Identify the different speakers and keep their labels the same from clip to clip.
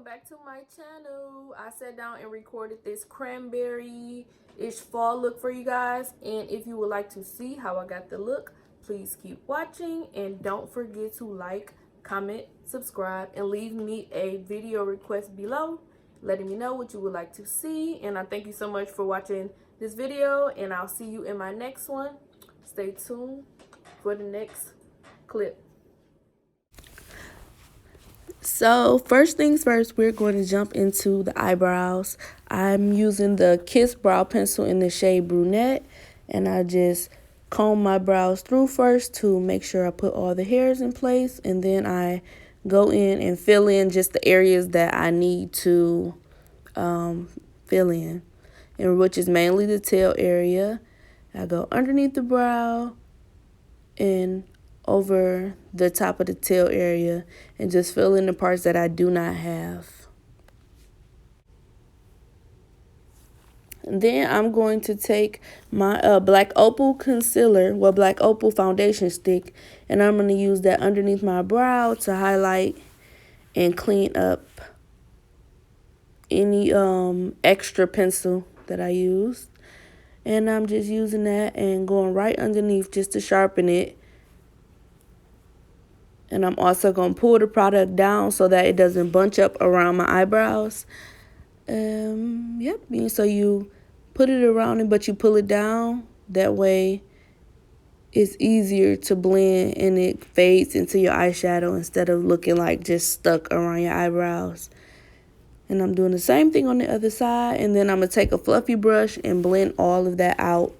Speaker 1: back to my channel. I sat down and recorded this cranberry-ish fall look for you guys, and if you would like to see how I got the look, please keep watching and don't forget to like, comment, subscribe, and leave me a video request below letting me know what you would like to see. And I thank you so much for watching this video, and I'll see you in my next one. Stay tuned for the next clip. So first things first, we're going to jump into the eyebrows. I'm using the Kiss brow pencil in the shade Brunette, and I just comb my brows through first to make sure I put all the hairs in place, and then I go in and fill in just the areas that I need to fill in, and which is mainly the tail area. I go underneath the brow and over the top of the tail area and just fill in the parts that I do not have. And then I'm going to take my Black Opal concealer, Black Opal foundation stick, and I'm going to use that underneath my brow to highlight and clean up any extra pencil that I used. And I'm just using that and going right underneath just to sharpen it. And I'm also going to pull the product down so that it doesn't bunch up around my eyebrows. Yep. So you put it around it, but you pull it down. That way it's easier to blend and it fades into your eyeshadow instead of looking like just stuck around your eyebrows. And I'm doing the same thing on the other side. And then I'm going to take a fluffy brush and blend all of that out.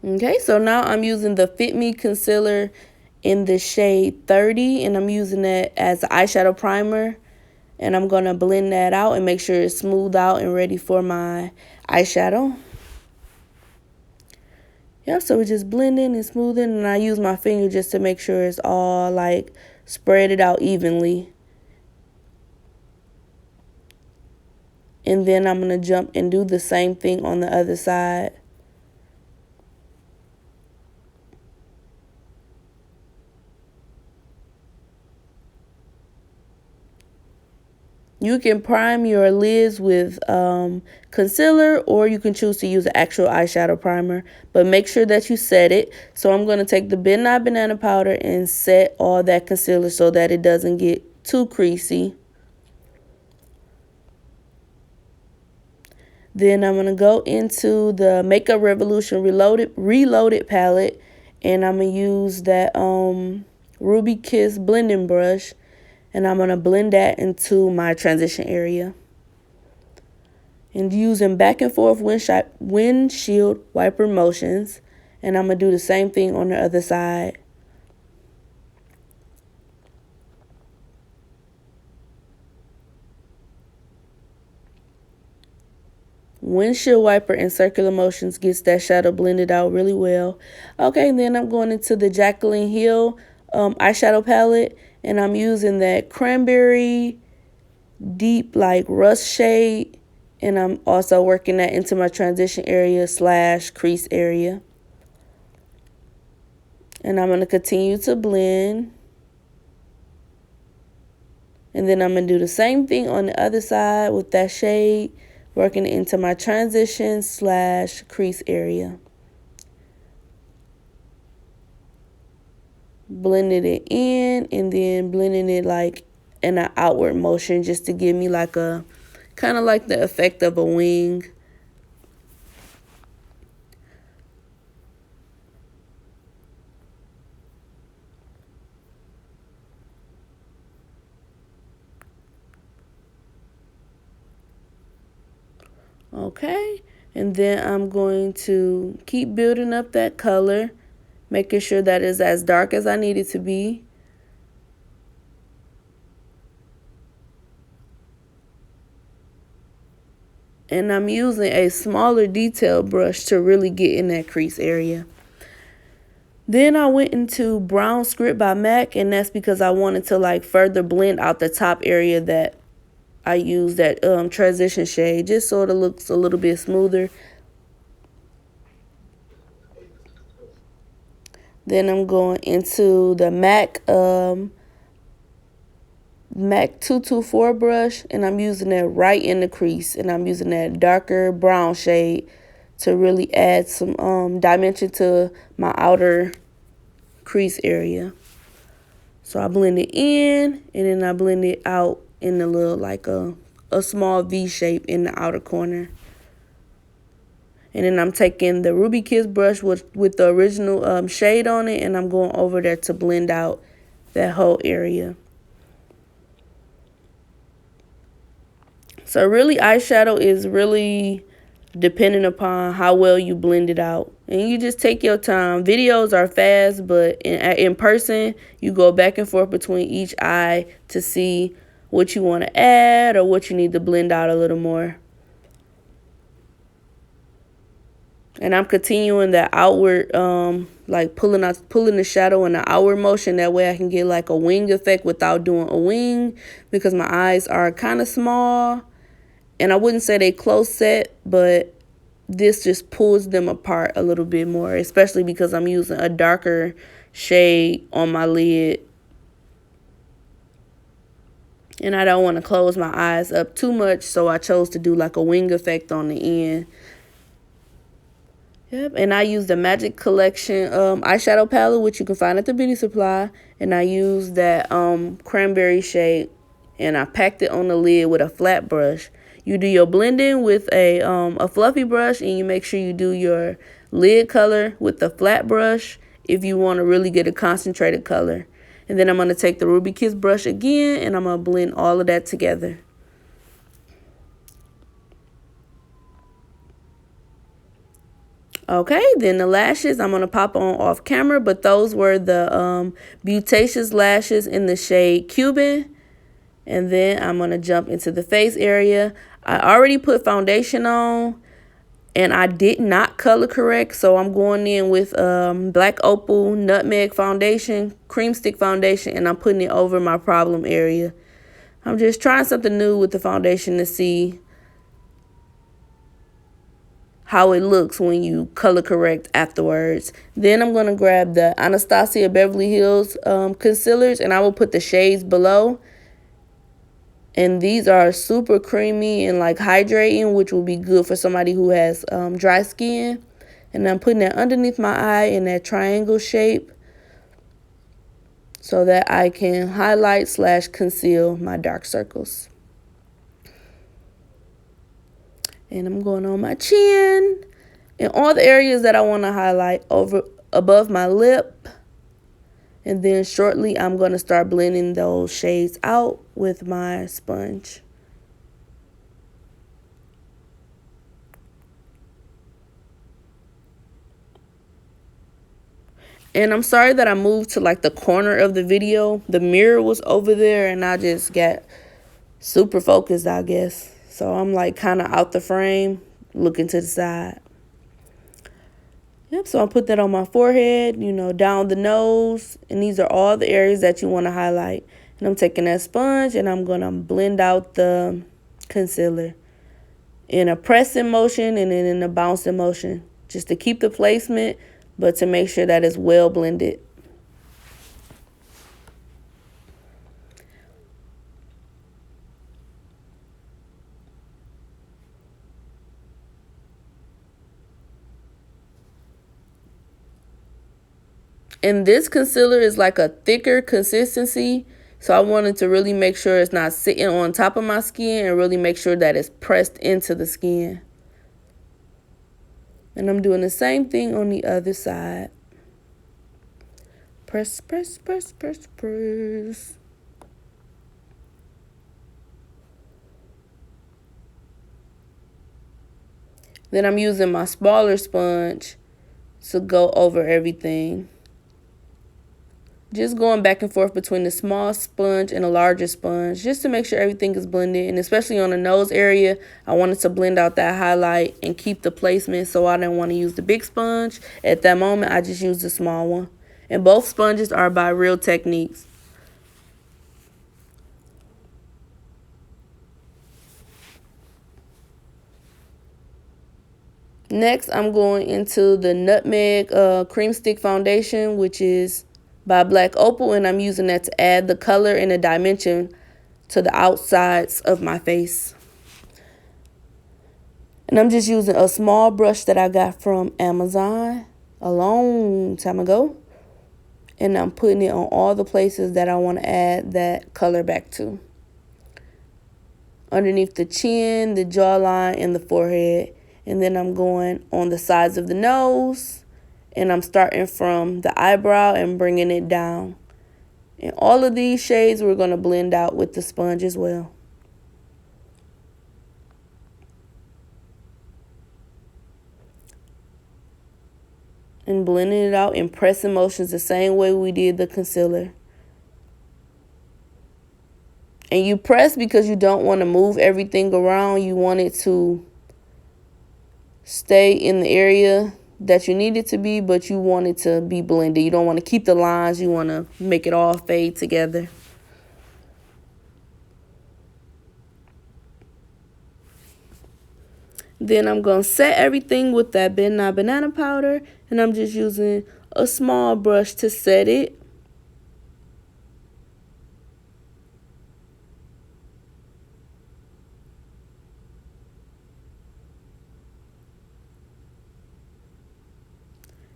Speaker 1: Okay, so now I'm using the Fit Me concealer in the shade 30, and I'm using that as an eyeshadow primer. And I'm going to blend that out and make sure it's smooth out and ready for my eyeshadow. Yep, so we're just blending and smoothing, and I use my finger just to make sure it's all like spread it out evenly. And then I'm going to jump and do the same thing on the other side. You can prime your lids with concealer, or you can choose to use an actual eyeshadow primer. But make sure that you set it. So I'm going to take the Midnight Banana powder and set all that concealer so that it doesn't get too creasy. Then I'm going to go into the Makeup Revolution Reloaded palette, and I'm going to use that Ruby Kiss blending brush. And I'm going to blend that into my transition area. And using back and forth windshield wiper motions. And I'm going to do the same thing on the other side. Windshield wiper and circular motions gets that shadow blended out really well. Okay, and then I'm going into the Jaclyn Hill eyeshadow palette. And I'm using that Cranberry deep like rust shade. And I'm also working that into my transition area / crease area. And I'm going to continue to blend. And then I'm going to do the same thing on the other side with that shade, working into my transition / crease area. Blending it in and then blending it like in an outward motion just to give me like a kind of like the effect of a wing. Okay, and then I'm going to keep building up that color, making sure that it's as dark as I need it to be. And I'm using a smaller detail brush to really get in that crease area. Then I went into Brown Script by MAC, and that's because I wanted to like further blend out the top area that I used that transition shade, just so it looks a little bit smoother. Then I'm going into the MAC 224 brush, and I'm using that right in the crease, and I'm using that darker brown shade to really add some dimension to my outer crease area. So I blend it in, and then I blend it out in a little, like a small V shape in the outer corner. And then I'm taking the Ruby Kiss brush with the original shade on it, and I'm going over there to blend out that whole area. So really, eyeshadow is really dependent upon how well you blend it out. And you just take your time. Videos are fast, but in person, you go back and forth between each eye to see what you want to add or what you need to blend out a little more. And I'm continuing the outward, like pulling the shadow in the outward motion. That way I can get like a wing effect without doing a wing, because my eyes are kind of small. And I wouldn't say they close set, but this just pulls them apart a little bit more, especially because I'm using a darker shade on my lid. And I don't want to close my eyes up too much, so I chose to do like a wing effect on the end. Yep, and I use the Magic Collection eyeshadow palette, which you can find at the beauty supply. And I use that cranberry shade, and I packed it on the lid with a flat brush. You do your blending with a fluffy brush, and you make sure you do your lid color with the flat brush if you want to really get a concentrated color. And then I'm going to take the Ruby Kiss brush again, and I'm going to blend all of that together. Okay, then the lashes I'm going to pop on off camera, but those were the Beautacious lashes in the shade Cuban. And then I'm going to jump into the face area. I already put foundation on, and I did not color correct, so I'm going in with Black Opal Nutmeg Foundation, Cream Stick Foundation, and I'm putting it over my problem area. I'm just trying something new with the foundation to see how it looks when you color correct afterwards. Then I'm going to grab the Anastasia Beverly Hills concealers, and I will put the shades below. And these are super creamy and like hydrating, which will be good for somebody who has dry skin. And I'm putting that underneath my eye in that triangle shape so that I can highlight / conceal my dark circles. And I'm going on my chin and all the areas that I want to highlight above my lip. And then shortly, I'm going to start blending those shades out with my sponge. And I'm sorry that I moved to like the corner of the video. The mirror was over there, and I just got super focused, I guess. So I'm like kind of out the frame, looking to the side. Yep, so I'll put that on my forehead, you know, down the nose. And these are all the areas that you want to highlight. And I'm taking that sponge, and I'm going to blend out the concealer in a pressing motion and then in a bouncing motion, just to keep the placement, but to make sure that it's well blended. And this concealer is like a thicker consistency, so I wanted to really make sure it's not sitting on top of my skin and really make sure that it's pressed into the skin. And I'm doing the same thing on the other side. Press, press, press, press, press. Then I'm using my smaller sponge to go over everything. Just going back and forth between the small sponge and a larger sponge, just to make sure everything is blended. And especially on the nose area, I wanted to blend out that highlight and keep the placement, so I didn't want to use the big sponge. At that moment, I just used the small one. And both sponges are by Real Techniques. Next, I'm going into the Nutmeg Cream Stick Foundation, which is by Black Opal, and I'm using that to add the color and the dimension to the outsides of my face. And I'm just using a small brush that I got from Amazon a long time ago. And I'm putting it on all the places that I want to add that color back to. Underneath the chin, the jawline, and the forehead. And then I'm going on the sides of the nose. And I'm starting from the eyebrow and bringing it down. And all of these shades we're going to blend out with the sponge as well. And blending it out in pressing motions the same way we did the concealer. And you press because you don't want to move everything around. You want it to stay in the area that you need it to be, but you want it to be blended. You don't want to keep the lines. You want to make it all fade together. Then I'm going to set everything with that banana powder. And I'm just using a small brush to set it.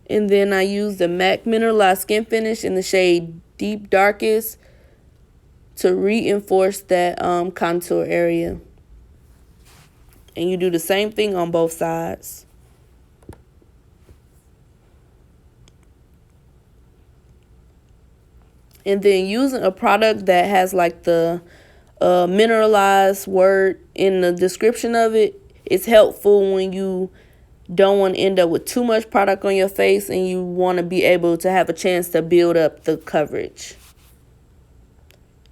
Speaker 1: And then I use the MAC Mineralized Skin Finish in the shade Deep Darkest to reinforce that contour area. And you do the same thing on both sides. And then using a product that has like the mineralized word in the description of it, it's helpful when you don't want to end up with too much product on your face and you want to be able to have a chance to build up the coverage.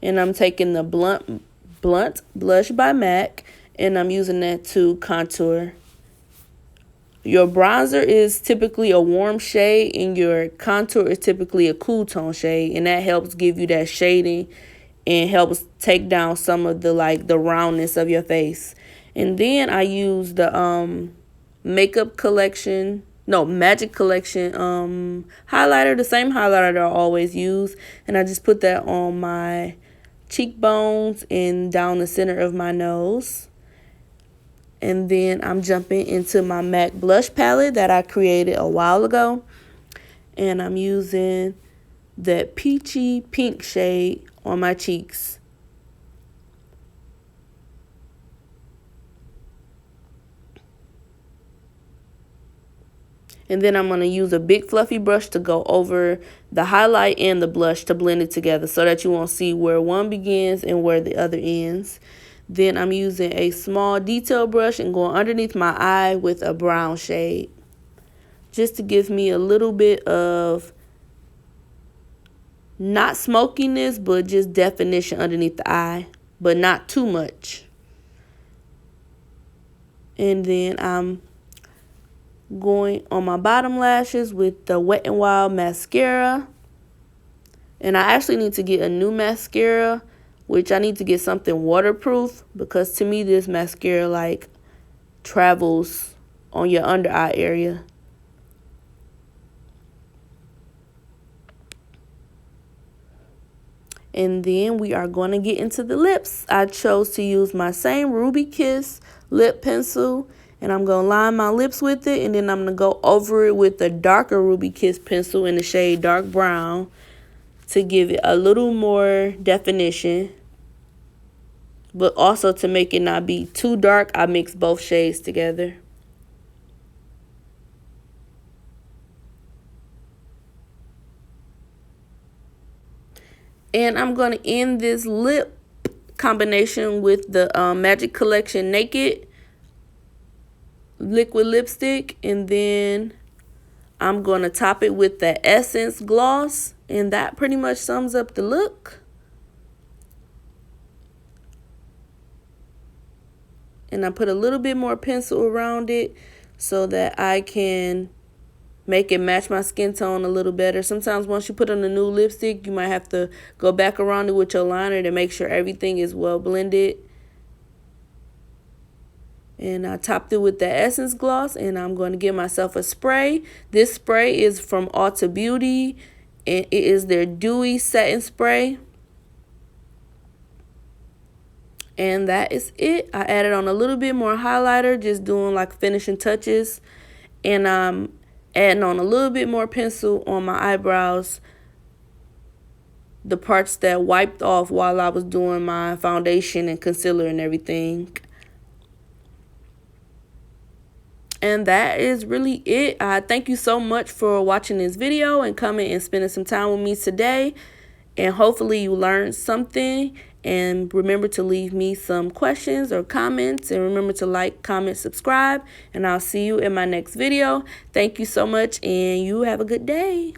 Speaker 1: And I'm taking the Blunt Blush by MAC, and I'm using that to contour. Your bronzer is typically a warm shade and your contour is typically a cool tone shade, and that helps give you that shading and helps take down some of the the roundness of your face. And then I use the Magic Collection highlighter, the same highlighter that I always use, and I just put that on my cheekbones and down the center of my nose. And then I'm jumping into my MAC blush palette that I created a while ago. And I'm using that peachy pink shade on my cheeks. And then I'm going to use a big fluffy brush to go over the highlight and the blush to blend it together so that you won't see where one begins and where the other ends. Then I'm using a small detail brush and going underneath my eye with a brown shade, just to give me a little bit of not smokiness, but just definition underneath the eye, but not too much. And then I'm going on my bottom lashes with the Wet n Wild mascara. And I actually need to get a new mascara, which I need to get something waterproof, because to me this mascara travels on your under eye area. And then we are going to get into the lips. I chose to use my same Ruby Kiss lip pencil, and I'm going to line my lips with it, and then I'm going to go over it with a darker Ruby Kiss pencil in the shade dark brown to give it a little more definition. But also to make it not be too dark, I mix both shades together. And I'm going to end this lip combination with the Magic Collection Naked liquid lipstick. And then I'm going to top it with the Essence Gloss. And that pretty much sums up the look. And I put a little bit more pencil around it so that I can make it match my skin tone a little better. Sometimes once you put on a new lipstick, you might have to go back around it with your liner to make sure everything is well blended. And I topped it with the Essence Gloss, and I'm going to give myself a spray. This spray is from Ulta Beauty, and it is their Dewy Setting Spray. And that is it. I added on a little bit more highlighter, just doing like finishing touches. And I'm adding on a little bit more pencil on my eyebrows, the parts that wiped off while I was doing my foundation and concealer and everything. And that is really it. Thank you so much for watching this video and coming and spending some time with me today. And hopefully you learned something. And remember to leave me some questions or comments. And remember to like, comment, subscribe. And I'll see you in my next video. Thank you so much, and you have a good day.